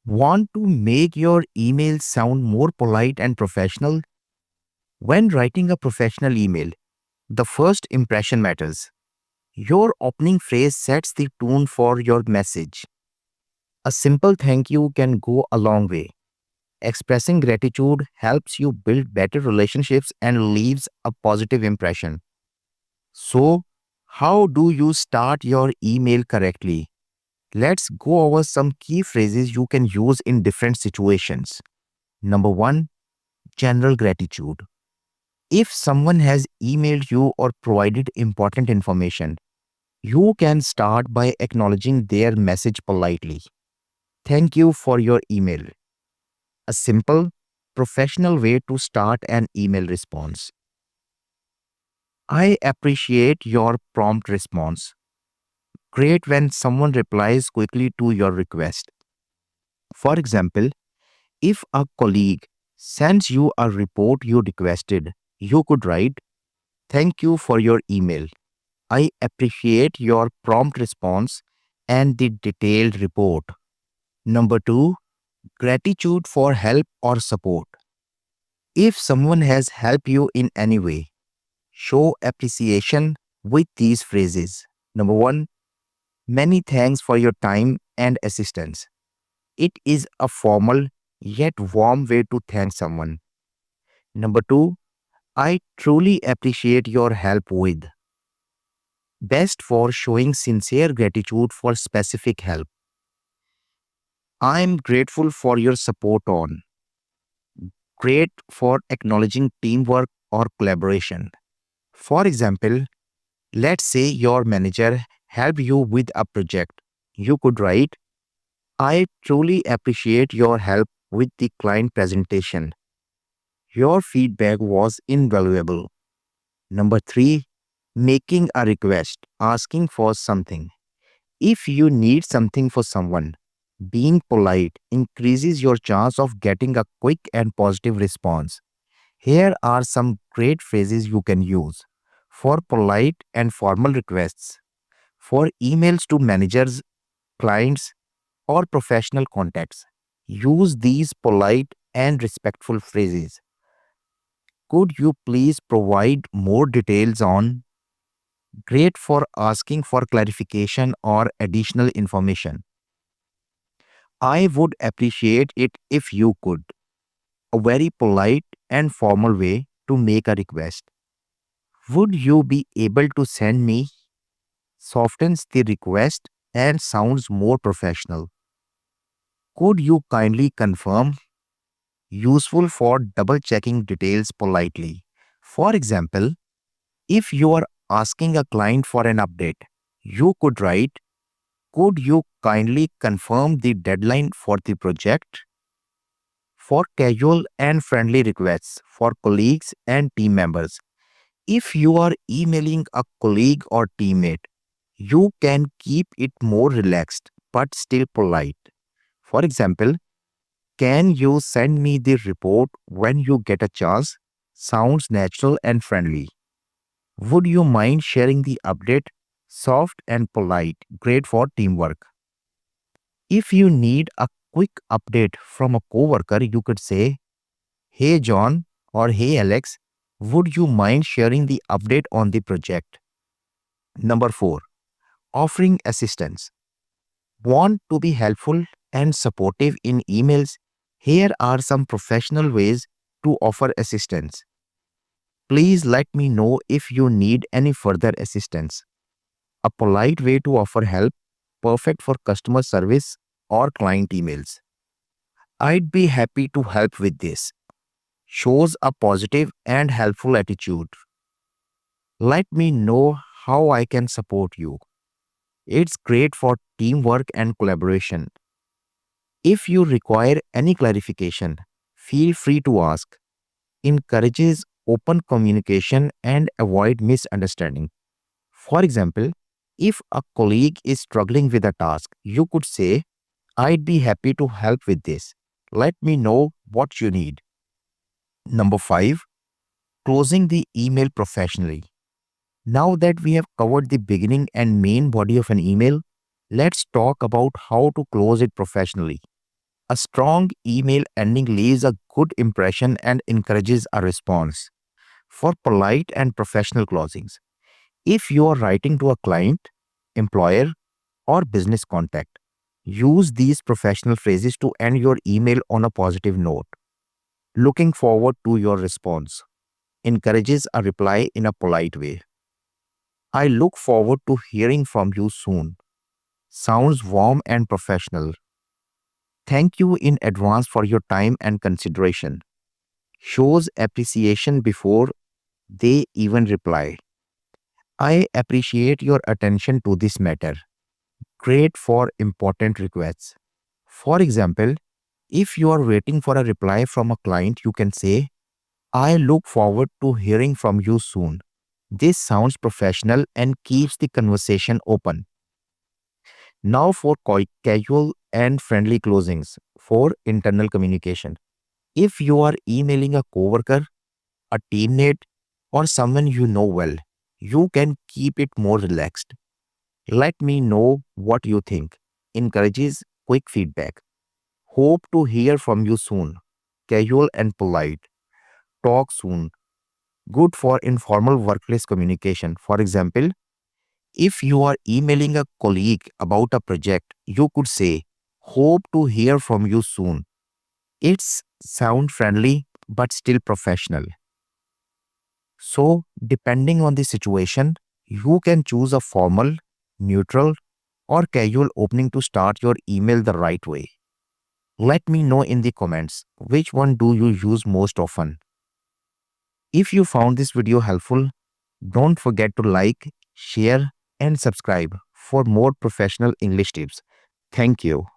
Want to make your email sound more polite and professional? When writing a professional email, the first impression matters. Your opening phrase sets the tone for your message. A simple thank you can go a long way. Expressing gratitude helps you build better relationships and leaves a positive impression. So, how do you start your email correctly? Let's go over some key phrases you can use in different situations. Number 1, general gratitude. If someone has emailed you or provided important information, you can start by acknowledging their message politely. Thank you for your email. A simple, professional way to start an email response. I appreciate your prompt response. Great when someone replies quickly to your request. For example, if a colleague sends you a report you requested, you could write, "Thank you for your email. I appreciate your prompt response and the detailed report." Number 2, gratitude for help or support. If someone has helped you in any way, show appreciation with these phrases. Number 1, many thanks for your time and assistance. It is a formal yet warm way to thank someone. Number 2, I truly appreciate your help with. Best for showing sincere gratitude for specific help. I am grateful for your support on. Great for acknowledging teamwork or collaboration. For example, let's say your manager helped you with a project. You could write, I truly appreciate your help with the client presentation. Your feedback was invaluable. Number 3, making a request, asking for something. If you need something for someone, being polite increases your chance of getting a quick and positive response. Here are some great phrases you can use for polite and formal requests, for emails to managers, clients, or professional contacts. Use these polite and respectful phrases. Could you please provide more details on? Great for asking for clarification or additional information. I would appreciate it if you could. A very polite and formal way to make a request. Would you be able to send me? Softens the request and sounds more professional. Could you kindly confirm? Useful for double checking details politely. For example, if you are asking a client for an update, you could write, could you kindly confirm the deadline for the project? For casual and friendly requests for colleagues and team members. If you are emailing a colleague or teammate, you can keep it more relaxed but still polite. For example, can you send me the report when you get a chance? Sounds natural and friendly. Would you mind sharing the update? Soft and polite, great for teamwork. If you need a quick update from a coworker, you could say, "Hey John" or "Hey Alex, would you mind sharing the update on the project?" Number 4, offering assistance. Want to be helpful and supportive in emails? Here are some professional ways to offer assistance. Please let me know if you need any further assistance. A polite way to offer help, perfect for customer service or client emails. I'd be happy to help with this. Shows a positive and helpful attitude. Let me know how I can support you. It's great for teamwork and collaboration. If you require any clarification, feel free to ask. Encourages open communication and avoid misunderstanding. For example, if a colleague is struggling with a task, you could say, I'd be happy to help with this. Let me know what you need. Number 5, closing the email professionally. Now that we have covered the beginning and main body of an email, let's talk about how to close it professionally. A strong email ending leaves a good impression and encourages a response. For polite and professional closings, if you are writing to a client, employer, or business contact, use these professional phrases to end your email on a positive note. Looking forward to your response encourages a reply in a polite way. I look forward to hearing from you soon. Sounds warm and professional. Thank you in advance for your time and consideration. Shows appreciation before they even reply. I appreciate your attention to this matter. Great for important requests. For example, if you are waiting for a reply from a client, you can say, I look forward to hearing from you soon. This sounds professional and keeps the conversation open. Now for casual and friendly closings for internal communication. If you are emailing a coworker, a teammate, or someone you know well, you can keep it more relaxed. Let me know what you think. Encourages quick feedback. Hope to hear from you soon. Casual and polite. Talk soon. Good for informal workplace communication. For example, if you are emailing a colleague about a project, you could say, Hope to hear from you soon. It's sound friendly but still professional. So, depending on the situation, you can choose a formal, neutral, or casual opening to start your email the right way. Let me know in the comments which one do you use most often. If you found this video helpful, don't forget to like, share, and subscribe for more professional English tips. Thank you.